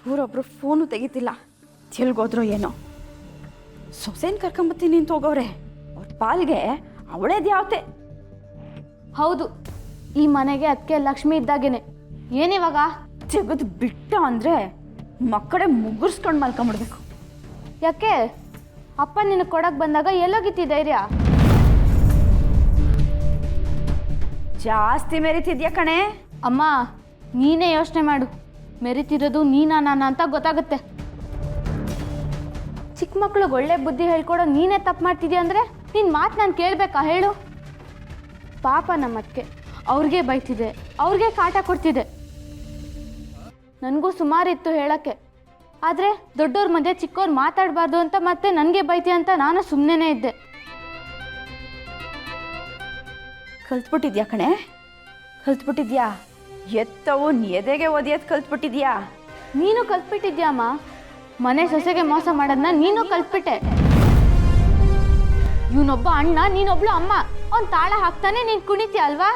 ಇವರೊಬ್ರು phone ತೆಗಿತಿಲ್ಲ, ಎಲ್ಗೋದ್ರು ಏನೋ. ಸೊಸೆನ್ ಕರ್ಕೊಂಬತ್ತೀನಿ ಅಂತ ಹೋಗೋರೆ, ಅವ್ರ ಪಾಲ್ಗೆ ಅವಳೇ ದ್ಯಾವತೆ. ಹೌದು, ಈ ಮನೆಗೆ ಅದಕ್ಕೆ ಲಕ್ಷ್ಮಿ ಇದ್ದಾಗೇನೆ. ಏನಿವಾಗ ತೆಗೆದು ಬಿಟ್ಟ ಅಂದರೆ ಮಕ್ಕಳೇ ಮುಗುರ್ಸ್ಕೊಂಡು ಮಲ್ಕೊಂಬಿಡ್ಬೇಕು. ಯಾಕೆ ಅಪ್ಪ ನಿನಗೆ ಕೊಡಕ್ಕೆ ಬಂದಾಗ ಎಲ್ಲೋಗಿತ್ತಿ ಧೈರ್ಯ? ಜಾಸ್ತಿ ಮೆರಿತಿದ್ಯಾ ಕಣೆ. ಅಮ್ಮ, ನೀನೇ ಯೋಚನೆ ಮಾಡು, ಮೆರಿತಿರೋದು ನೀನಾ ನಾನ ಅಂತ ಗೊತ್ತಾಗುತ್ತೆ. ಚಿಕ್ಕ ಮಕ್ಳಿಗೆ ಒಳ್ಳೆ ಬುದ್ಧಿ ಹೇಳ್ಕೊಡೋ ನೀನೇ ತಪ್ಪು ಮಾಡ್ತಿದ್ಯಾ ಅಂದರೆ ನಿನ್ನ ಮಾತು ನಾನು ಕೇಳಬೇಕಾ ಹೇಳು? ಪಾಪ ನಮ್ಮಕ್ಕೆ ಅವ್ರಿಗೆ ಬೈತಿದೆ, ಅವ್ರಿಗೆ ಕಾಟ ಕೊಡ್ತಿದೆ. ನನಗೂ ಸುಮಾರಿತ್ತು ಹೇಳೋಕ್ಕೆ, ಆದರೆ ದೊಡ್ಡವ್ರ ಮಧ್ಯೆ ಚಿಕ್ಕವ್ರು ಮಾತಾಡಬಾರ್ದು ಅಂತ ಮತ್ತೆ ನನಗೆ ಬೈತಿ ಅಂತ ನಾನು ಸುಮ್ಮನೆ ಇದ್ದೆ. ಕಲ್ತ್ಬಿಟ್ಟಿದ್ಯಾ ಕಣೆ, ಕಲ್ತ್ಬಿಟ್ಟಿದ್ಯಾ. ಎತ್ತವು ಎದೆಗೆ ಒದಿಯೋದು ಕಲ್ತ್ಬಿಟ್ಟಿದ್ಯಾ. ನೀನು ಕಲ್ತ್ಬಿಟ್ಟಿದ್ಯಾಮ್ಮ. ಮನೆ ಸೊಸೆಗೆ ಮೋಸ ಮಾಡೋದನ್ನ ನೀನು ಕಲ್ತ್ಬಿಟ್ಟೆ. ಇವನೊಬ್ಬ ಅಣ್ಣ, ನೀನೊಬ್ಳು ಅಮ್ಮ. ಅವ್ನು ತಾಳ ಹಾಕ್ತಾನೆ, ನೀನು ಕುಣಿತೀಯ ಅಲ್ವಾ?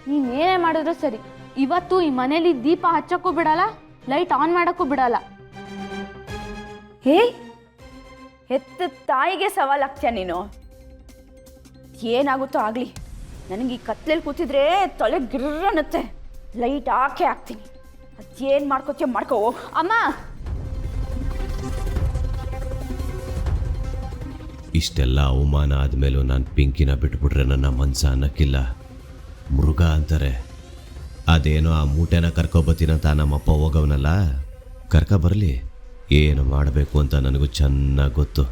ನೀನೇನೇ ಮಾಡಿದ್ರು ಸರಿ, ಇವತ್ತು ಈ ಮನೇಲಿ ದೀಪ ಹಚ್ಚಕ್ಕೂ ಬಿಡಲ್ಲ, ಲೈಟ್ ಆನ್ ಮಾಡೋಕ್ಕೂ ಬಿಡಲ್ಲ. ಹೇ, ಹೆತ್ತ ತಾಯಿಗೆ ಸವಾಲಾಗ್ತೀಯ ನೀನು. ಏನಾಗುತ್ತೋ ಆಗಲಿ, ನನಗೆ ಈ ಕತ್ಲೆಯಲ್ಲಿ ಕೂತಿದ್ರೆ ತಲೆ ಗಿರ್ರ ಅನ್ನತ್ತೆ. ಲೈಟ್ ಹಾಕೇ ಹಾಕ್ತೀನಿ. ಅದೇನು ಮಾಡ್ಕೋತೀಯ ಮಾಡ್ಕೋ. ಅಮ್ಮ, ಇಷ್ಟೆಲ್ಲ ಅವಮಾನ ಆದಮೇಲೂ ನಾನು ಪಿಂಕಿನ ಬಿಟ್ಬಿಟ್ರೆ ನನ್ನ ಮನಸ್ಸು ಅನ್ನಕ್ಕಿಲ್ಲ. ಮೃಗ ಅಂತಾರೆ. ಅದೇನೋ ಆ ಮೂಟೆನ ಕರ್ಕೊಬತ್ತೀನಂತ ನಮ್ಮಪ್ಪ ಹೋಗವನಲ್ಲ, ಕರ್ಕೊಬರಲಿ. ಏನು ಮಾಡಬೇಕು ಅಂತ ನನಗೂ ಚೆನ್ನಾಗಿ ಗೊತ್ತು.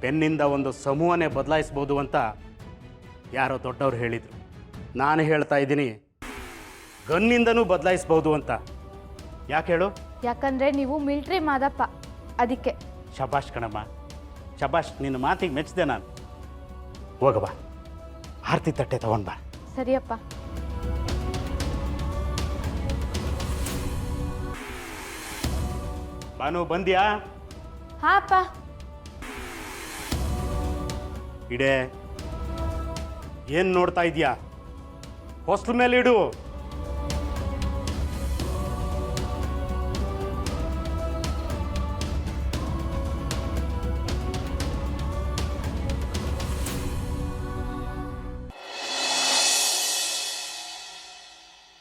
ಪೆನ್ನಿಂದ ಒಂದು ಸಮೂಹನೇ ಬದಲಾಯಿಸ್ಬೋದು ಅಂತ ಯಾರೋ ದೊಡ್ಡವ್ರು ಹೇಳಿದರು. ನಾನು ಹೇಳ್ತಾ ಇದ್ದೀನಿ, ಗನ್ನಿಂದನೂ ಬದಲಾಯಿಸ್ಬೋದು ಅಂತ. ಯಾಕೆ ಹೇಳು? ಯಾಕಂದ್ರೆ ನೀವು ಮಿಲ್ಟ್ರಿ ಮಾದಪ್ಪ, ಅದಕ್ಕೆ. ಶಬಾಷ್ ಕಣಮ್ಮ, ಶಬಾಷ್. ನಿನ್ನ ಮಾತಿಗೆ ಮೆಚ್ಚಿದೆ ನಾನು. ಹೋಗಬಾ, ಆರತಿ ತಟ್ಟೆ ತಗೊಂಡ್ ಬಾ. ಸರಿಯಪ್ಪ. ಬಾನು, ಬಂದ್ಯಾ? ಹಾ ಅಪ್ಪ. ಇಡೆ. ಏನು ನೋಡ್ತಾ ಇದೀಯಾ? ಹೊಸ್ಲ ಮೇಲೆ ಇಡು.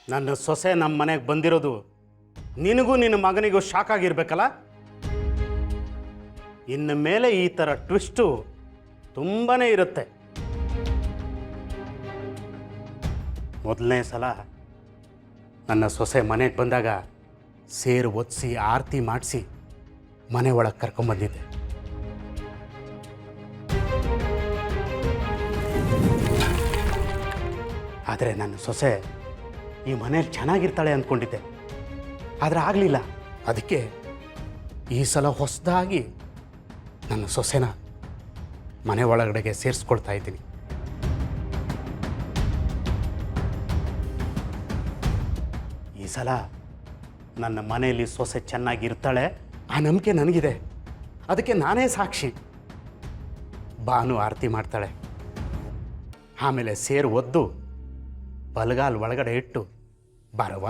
ನನ್ನ ಸೊಸೆ ನಮ್ಮ ಮನೆಗೆ ಬಂದಿರೋದು ನಿನಗೂ ನಿನ್ನ ಮಗನಿಗೂ ಶಾಕ್ ಆಗಿರ್ಬೇಕಲ್ಲ. ಇನ್ನು ಮೇಲೆ ಈ ಥರ ಟ್ವಿಸ್ಟು ತುಂಬಾ ಇರುತ್ತೆ. ಮೊದಲನೇ ಸಲ ನನ್ನ ಸೊಸೆ ಮನೆಗೆ ಬಂದಾಗ ಸೇರು ಒದಿಸಿ ಆರತಿ ಮಾಡಿಸಿ ಮನೆ ಒಳಗೆ ಕರ್ಕೊಂಬಂದಿದ್ದೆ. ಆದರೆ ನನ್ನ ಸೊಸೆ ಈ ಮನೇಲಿ ಚೆನ್ನಾಗಿರ್ತಾಳೆ ಅಂದ್ಕೊಂಡಿದ್ದೆ, ಆದರೆ ಆಗಲಿಲ್ಲ. ಅದಕ್ಕೆ ಈ ಸಲ ಹೊಸದಾಗಿ ನನ್ನ ಸೊಸೆನ ಮನೆ ಒಳಗಡೆಗೆ ಸೇರಿಸ್ಕೊಳ್ತಾ ಇದ್ದೀನಿ. ಈ ಸಲ ನನ್ನ ಮನೆಯಲ್ಲಿ ಸೊಸೆ ಚೆನ್ನಾಗಿರ್ತಾಳೆ, ಆ ನಂಬಿಕೆ ನನಗಿದೆ. ಅದಕ್ಕೆ ನಾನೇ ಸಾಕ್ಷಿ. ಬಾನು ಆರತಿ ಮಾಡ್ತಾಳೆ, ಆಮೇಲೆ ಸೇರು ಒದ್ದು ಬಲಗಾಲ್ ಒಳಗಡೆ ಇಟ್ಟು ಬಾರವ್ವ.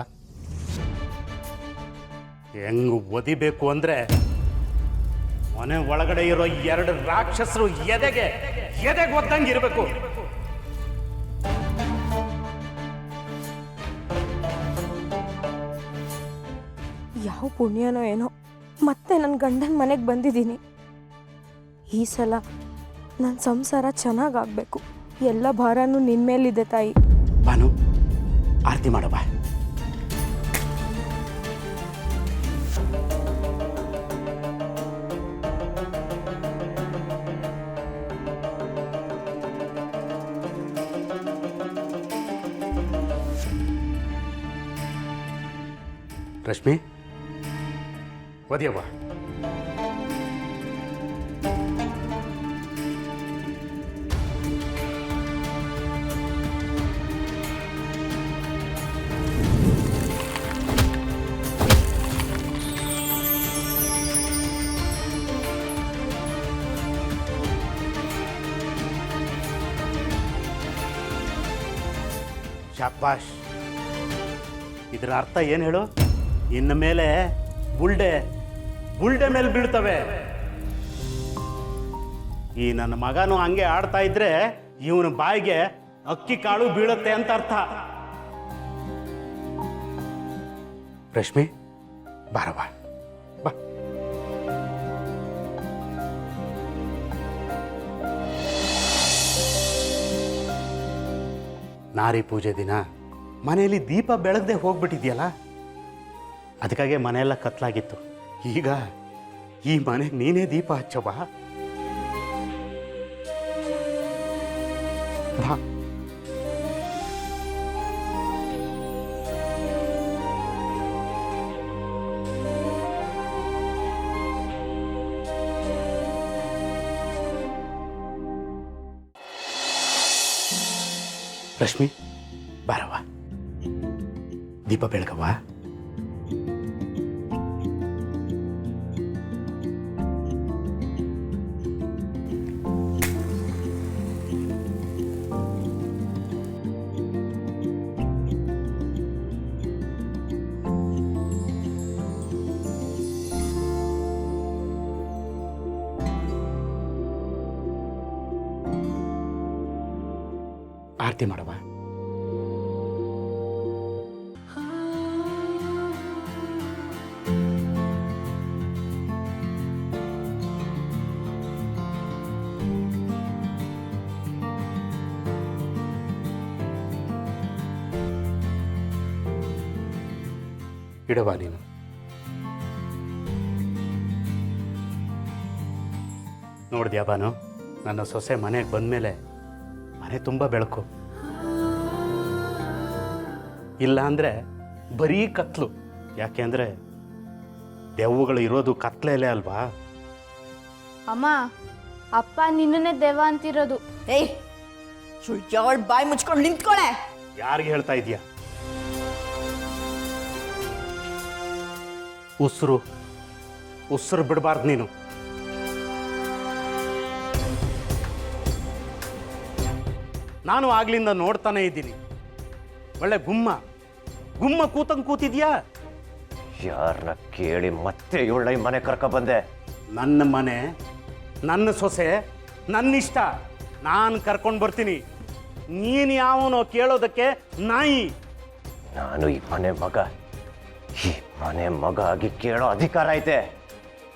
ಹೆಂಗೆ ಒದಿಬೇಕು ಅಂದರೆ ಮನೆ ಒಳಗಡೆ ಇರೋ ಎರಡು ರಾಕ್ಷಸರು ಎದೆಗೆ ಒದ್ದಂಗೆ ಇರಬೇಕು. ಯಾವ ಪುಣ್ಯನೋ ಏನೋ ಮತ್ತೆ ನನ್ನ ಗಂಡನ ಮನೆಗೆ ಬಂದಿದ್ದೀನಿ. ಈ ಸಲ ನನ್ನ ಸಂಸಾರ ಚೆನ್ನಾಗಾಗಬೇಕು. ಎಲ್ಲ ಭಾರನೂ ನಿನ್ನ ಮೇಲಿದೆ ತಾಯಿ. ಬಾನು, ಆರತಿ ಮಾಡೋ ಬಾ. ರಶ್ಮಿ, ಒದಿಯವ್ವ. ಶಾಬಾಷ್. ಇದರ ಅರ್ಥ ಏನು ಹೇಳು? ಇನ್ನು ಮೇಲೆ ಬುಲ್ಡೆ ಮೇಲೆ ಬೀಳ್ತವೆ. ಈ ನನ್ನ ಮಗನು ಹಂಗೆ ಆಡ್ತಾ ಇದ್ರೆ ಇವನ ಬಾಯಿಗೆ ಅಕ್ಕಿ ಕಾಳು ಬೀಳುತ್ತೆ ಅಂತ ಅರ್ಥ. ರಶ್ಮಿ, ಬಾರವಾ, ಬಾ. ನಾರಿ ಪೂಜೆ ದಿನ ಮನೆಯಲ್ಲಿ ದೀಪ ಬೆಳಗದೆ ಹೋಗ್ಬಿಟ್ಟಿದ್ಯಲ್ಲ, ಅದಕ್ಕಾಗೆ ಮನೆಯೆಲ್ಲ ಕತ್ಲಾಗಿತ್ತು. ಈಗ ಈ ಮನೆಗೆ ನೀನೇ ದೀಪ ಹಚ್ಚೋ ಬಾ. ಬಾ. ರಶ್ಮಿ, ಬಾರವ್ವ, ದೀಪ ಬೆಳಗವ್ವ. ಆರತಿ ಮಾಡವ. ಇಡವಾ ನೀನು. ನೋಡಿದ್ಯಾ ಬಾನು, ನನ್ನ ಸೊಸೆ ಮನೆಗೆ ಬಂದಮೇಲೆ ಮನೆ ತುಂಬ ಬೆಳಕು. ಇಲ್ಲ ಅಂದರೆ ಬರೀ ಕತ್ಲು. ಯಾಕೆ ಅಂದರೆ ದೆವ್ವಗಳು ಇರೋದು ಕತ್ಲೆಯಲ್ಲೇ ಅಲ್ವಾ? ಅಮ್ಮ, ಅಪ್ಪ ನಿನ್ನನ್ನೇ ದೆವ್ವ ಅಂತಿರೋದು. ಏಯ್, ಸುಳ್ಳ ಬಾಯಿ ಮುಚ್ಕೊಂಡು ನಿಂತ್ಕೊಳೆ. ಯಾರಿಗೆ ಹೇಳ್ತಾ ಇದೀಯಾ? ಉಸಿರು ಬಿಡಬಾರ್ದು ನೀನು. ನಾನು ಆಗ್ಲಿಂದ ನೋಡ್ತಾನೆ ಇದ್ದೀನಿ. ಒಳ್ಳೆ ಗುಮ್ಮ ಕೂತಿದ್ಯಾ? ಯಾರನ್ನ ಕೇಳಿ ಮತ್ತೆ ಇವಳ ಮನೆ ಕರ್ಕ ಬಂದೆ? ನನ್ನ ಮನೆ, ನನ್ನ ಸೊಸೆ, ನನ್ನ ಇಷ್ಟ. ನಾನು ಕರ್ಕೊಂಡು ಬರ್ತೀನಿ. ನೀನು ಯಾವನೋ ಕೇಳೋದಕ್ಕೆ ನಾಯಿ. ನಾನು ಈ ಮನೆ ಮಗ ಆಗಿ ಕೇಳೋ ಅಧಿಕಾರ ಐತೆ.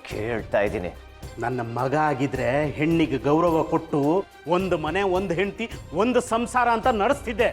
ಕೇಳ್ತಾ ಇದ್ದೀನಿ. ನನ್ನ ಮಗ ಆಗಿದ್ರೆ ಹೆಣ್ಣಿಗೆ ಗೌರವ ಕೊಟ್ಟು ಒಂದು ಮನೆ, ಒಂದು ಹೆಂಡತಿ, ಒಂದು ಸಂಸಾರ ಅಂತ ನಡೆಸ್ತಿದ್ದೆ.